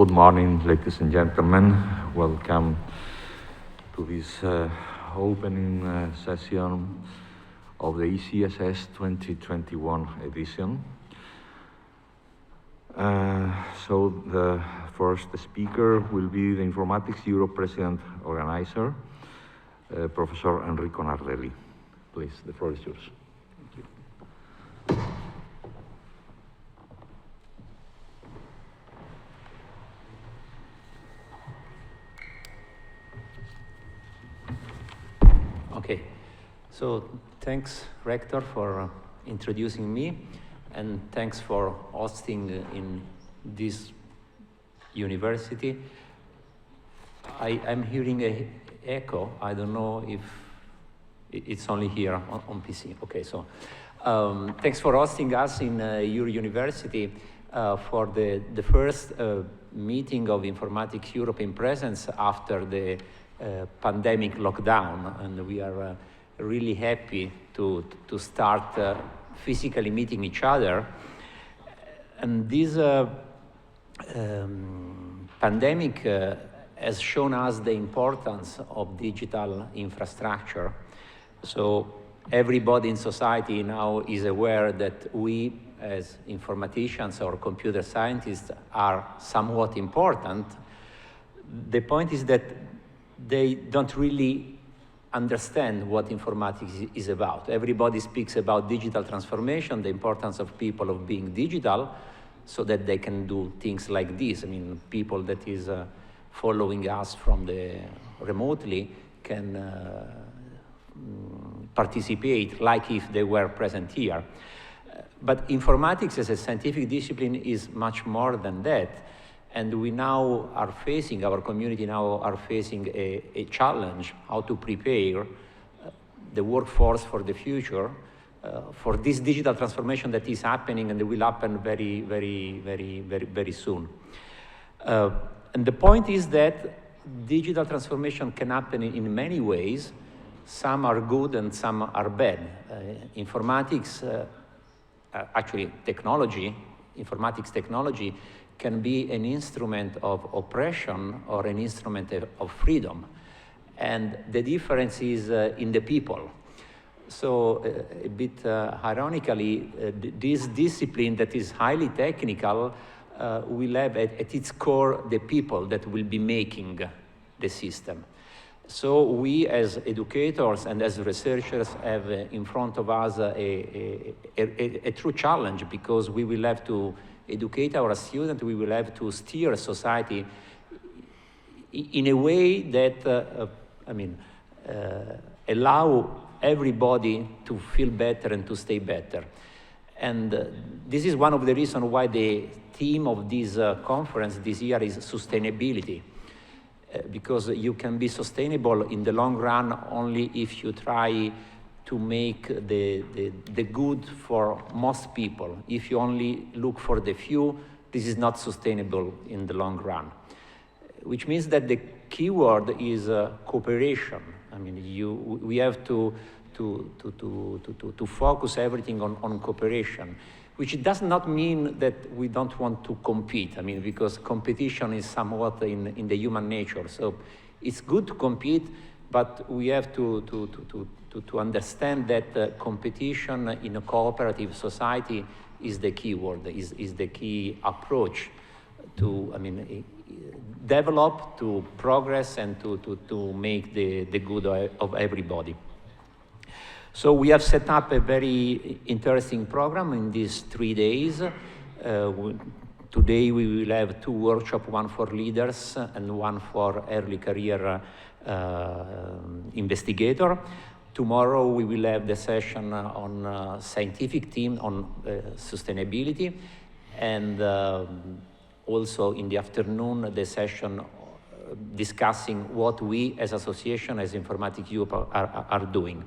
Good morning, ladies and gentlemen. Welcome to this opening session of the ECSS 2021 edition. So the first speaker will be the Informatics Europe President Organizer, Professor Enrico Nardelli. Please, the floor is yours. Thank you. Okay, so thanks, Rector, for introducing me, and thanks for hosting in this university. I'm hearing an echo. I don't know if it's only here on PC. Okay, so thanks for hosting us in your university for the first meeting of Informatics Europe in presence after the pandemic lockdown, and we are really happy to start physically meeting each other. And this pandemic has shown us the importance of digital infrastructure. So everybody in society now is aware that we as informaticians or computer scientists are somewhat important. The point is that they don't really understand what informatics is about. Everybody speaks about digital transformation, the importance of people of being digital, so that they can do things like this. I mean, people that is following us from the remotely can participate like if they were present here. But informatics as a scientific discipline is much more than that. And we now are facing, our community now are facing a challenge, how to prepare the workforce for the future, for this digital transformation that is happening and will happen very, very, very, very, very soon. And the point is that digital transformation can happen in many ways. Some are good and some are bad. Informatics, actually technology, informatics technology, can be an instrument of oppression or an instrument of freedom. And the difference is in the people. So a bit ironically, this discipline that is highly technical will have at its core the people that will be making the system. So we as educators and as researchers have in front of us a true challenge, because we will have to educate our students, we will have to steer society in a way that, allow everybody to feel better and to stay better. And this is one of the reasons why the theme of this conference this year is sustainability. Because you can be sustainable in the long run only if you try to make the good for most people. If you only look for the few, this is not sustainable in the long run. Which means that the key word is cooperation. I mean, we have to focus everything on cooperation, which does not mean that we don't want to compete. I mean, because competition is somewhat in the human nature. So it's good to compete, but we have to understand that competition in a cooperative society is the key word, is the key approach to, develop, to progress, and to make the good of everybody. So we have set up a very interesting program in these 3 days. Today we will have 2 workshops, one for leaders and one for early career investigator. Tomorrow we will have the session on scientific team on sustainability, and also in the afternoon the session discussing what we as association, as Informatics Europe are doing.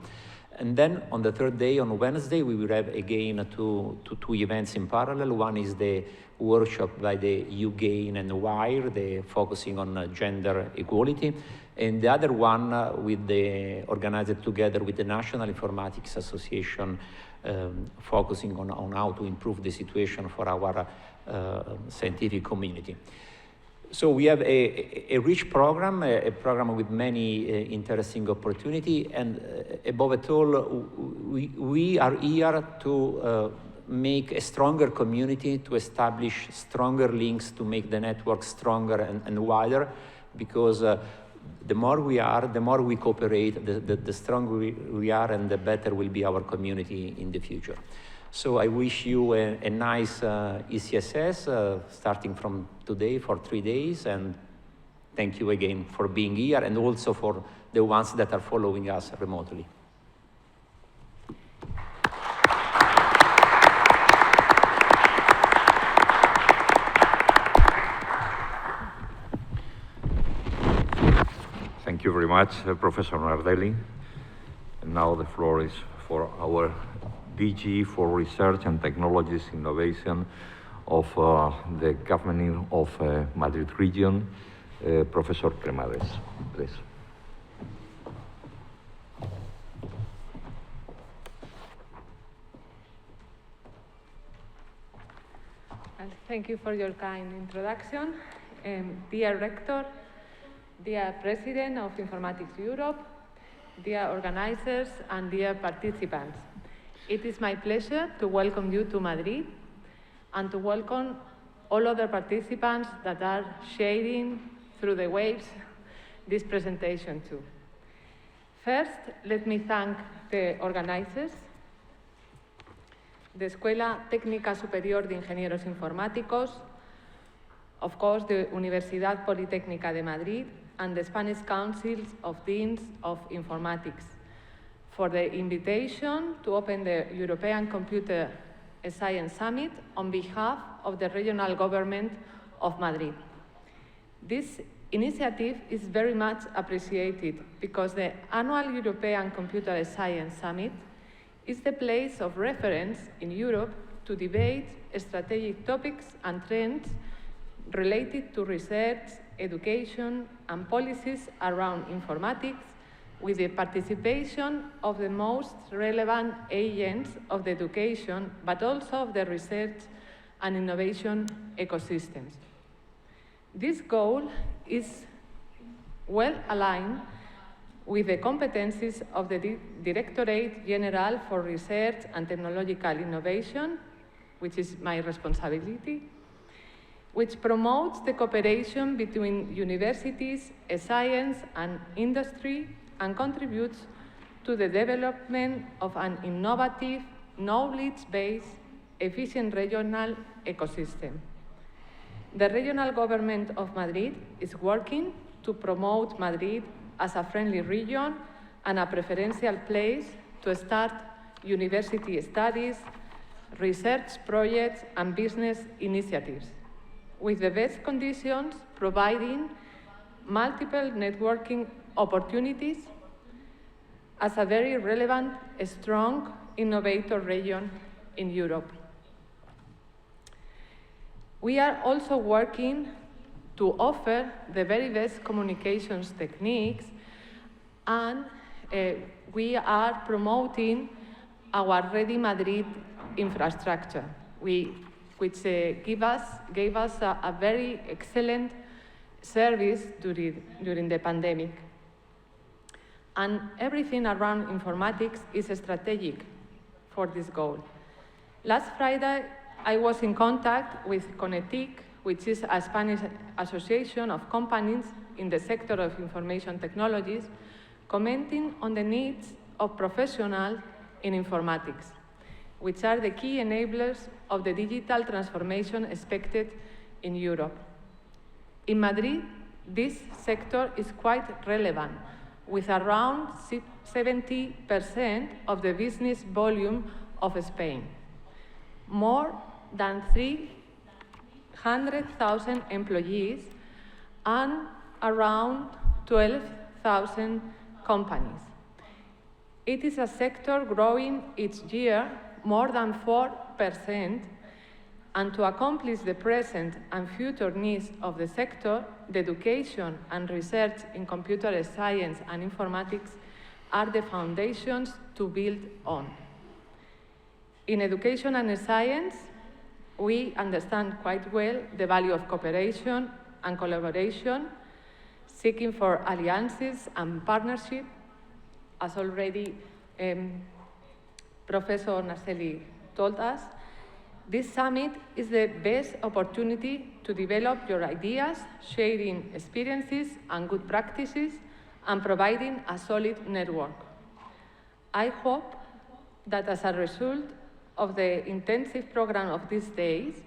And then on the 3rd day, on Wednesday, we will have again two events in parallel. One is the workshop by the UGAIN and WIRE, focusing on gender equality. And the other one organized together with the National Informatics Association, focusing on how to improve the situation for our scientific community. So we have a rich program, a program with many interesting opportunity, and above it all, we are here to make a stronger community, to establish stronger links, to make the network stronger and wider, because the more we are, the more we cooperate, the stronger we are, and the better will be our community in the future. So I wish you a nice ECSS starting from today for 3 days, and thank you again for being here, and also for the ones that are following us remotely. Thank you very much, Professor Nardelli. And now the floor is for our DG for Research and Technologies Innovation of the Government of Madrid region, Professor Cremades, please. Thank you for your kind introduction. Dear Rector, dear President of Informatics Europe, dear organizers, and dear participants. It is my pleasure to welcome you to Madrid and to welcome all other participants that are sharing through the waves this presentation too. First, let me thank the organizers, the Escuela Técnica Superior de Ingenieros Informáticos, of course the Universidad Politécnica de Madrid, and the Spanish Councils of Deans of Informatics for the invitation to open the European Computer Science Summit on behalf of the regional government of Madrid. This initiative is very much appreciated because the annual European Computer Science Summit is the place of reference in Europe to debate strategic topics and trends related to research, education, and policies around informatics, with the participation of the most relevant agents of the education, but also of the research and innovation ecosystems. This goal is well aligned with the competencies of the Directorate General for Research and Technological Innovation, which is my responsibility, which promotes the cooperation between universities, science, and industry, and contributes to the development of an innovative, knowledge-based, efficient regional ecosystem. The regional government of Madrid is working to promote Madrid as a friendly region and a preferential place to start university studies, research projects, and business initiatives, with the best conditions providing multiple networking opportunities as a very relevant, strong innovator region in Europe. We are also working to offer the very best communications techniques, and we are promoting our Ready Madrid infrastructure, which gave us a very excellent service during the pandemic. And everything around informatics is strategic for this goal. Last Friday, I was in contact with Conetic, which is a Spanish association of companies in the sector of information technologies, commenting on the needs of professionals in informatics, which are the key enablers of the digital transformation expected in Europe. In Madrid, this sector is quite relevant, with around 70% of the business volume of Spain, more than 300,000 employees, and around 12,000 companies. It is a sector growing each year more than 4%, and to accomplish the present and future needs of the sector, the education and research in computer science and informatics are the foundations to build on. In education and science, we understand quite well the value of cooperation and collaboration, seeking for alliances and partnership, as already Professor Narcelli told us. This summit is the best opportunity to develop your ideas, sharing experiences and good practices, and providing a solid network. I hope that as a result of the intensive program of these days,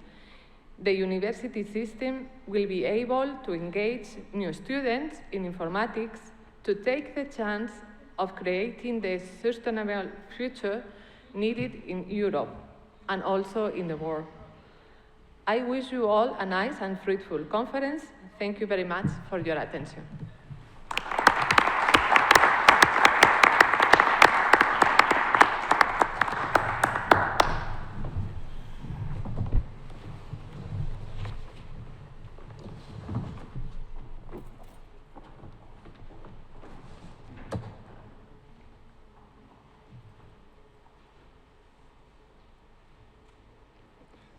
the university system will be able to engage new students in informatics to take the chance of creating the sustainable future needed in Europe and also in the world. I wish you all a nice and fruitful conference. Thank you very much for your attention.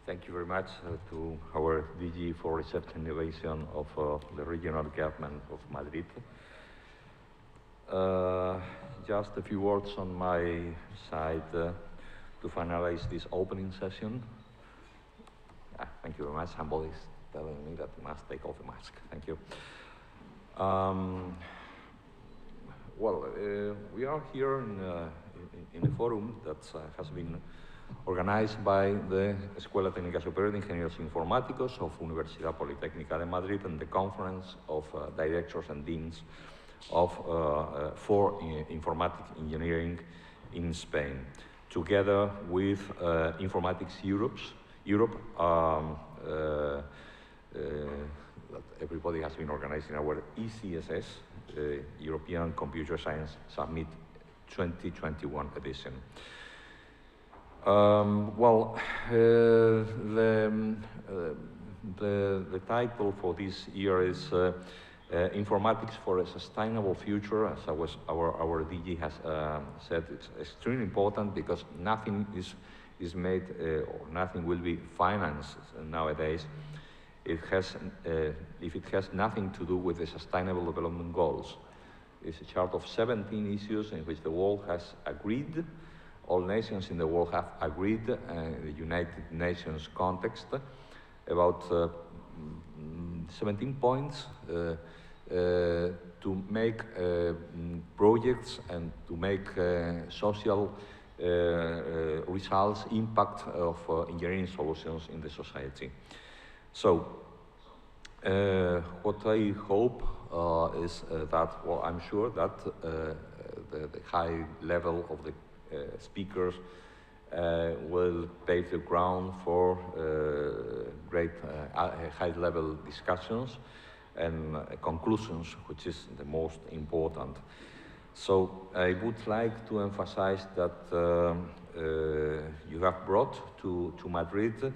Thank you very much to our DG for Research and Innovation of the Regional Government of Madrid. Just a few words on my side to finalize this opening session. Thank you very much. Somebody's telling me that I must take off the mask. Thank you. We are here in a forum that has been organized by the Escuela Técnica Superior de Ingenieros Informáticos of Universidad Politécnica de Madrid and the Conference of Directors and Deans of for Informatics Engineering in Spain, together with Informatics Europe, that everybody has been organizing our ECSS, European Computer Science Summit 2021 edition. The title for this year is Informatics for a Sustainable Future. As our DG has said, it's extremely important because nothing is made or nothing will be financed nowadays if it has nothing to do with the Sustainable Development Goals. It's a chart of 17 issues in which the world has agreed. All nations in the world have agreed in the United Nations context about 17 points to make projects and to make social results, impact of engineering solutions in the society. So, what I hope is that, well, I'm sure that the high level of the speakers will pave the ground for great high-level discussions and conclusions, which is the most important. So I would like to emphasize that you have brought to Madrid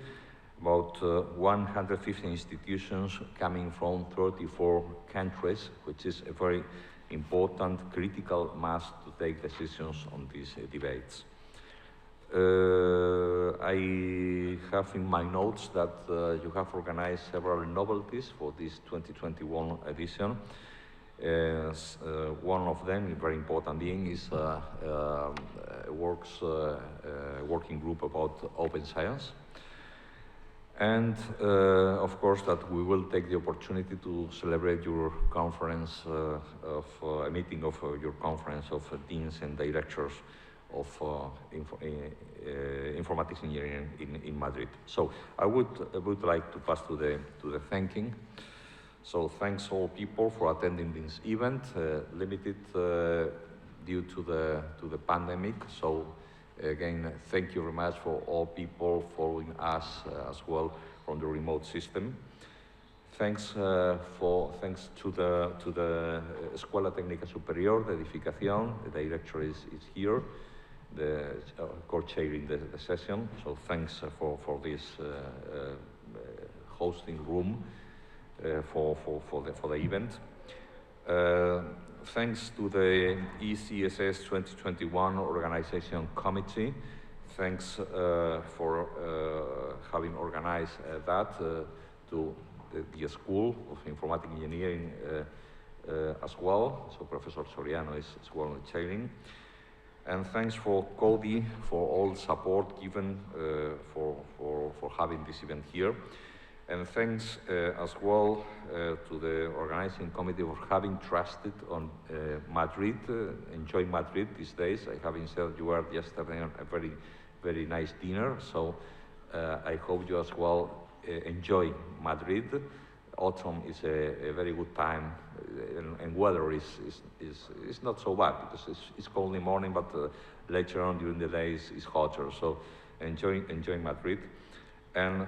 about 150 institutions coming from 34 countries, which is a very important critical mass to take decisions on these debates. I have in my notes that you have organized several novelties for this 2021 edition. One of them, a very important being, is a working group about open science. And of course that we will take the opportunity to celebrate your conference a meeting of your conference of deans and directors of informatics engineering in Madrid. So I would like to pass to the thanking. So thanks all people for attending this event, limited due to the pandemic. So again, thank you very much for all people following us as well from the remote system. Thanks to the Escuela Técnica Superior de Edificación. The director is here, the co-chairing the session. So thanks for this hosting room for the event. Thanks to the ECSS 2021 Organization Committee. Thanks for having organized that to the School of Informatic Engineering as well. So Professor Soriano is as well chairing. And thanks for Cody for all the support given for having this event here. And thanks as well to the organizing committee for having trusted on Madrid, enjoying Madrid these days. I having said you were yesterday on a very, very nice dinner, so I hope you as well enjoy Madrid. Autumn is a very good time, and weather is not so bad because it's cold in the morning, but later on during the day it's hotter. So enjoy Madrid, and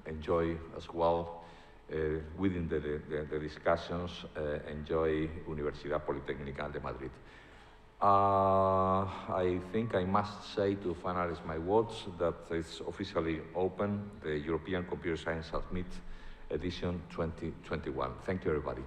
enjoy as well within the discussions. Enjoy Universidad Politécnica de Madrid. I think I must say to finalize my words that it's officially open, the European Computer Science Summit edition 2021. Thank you, everybody.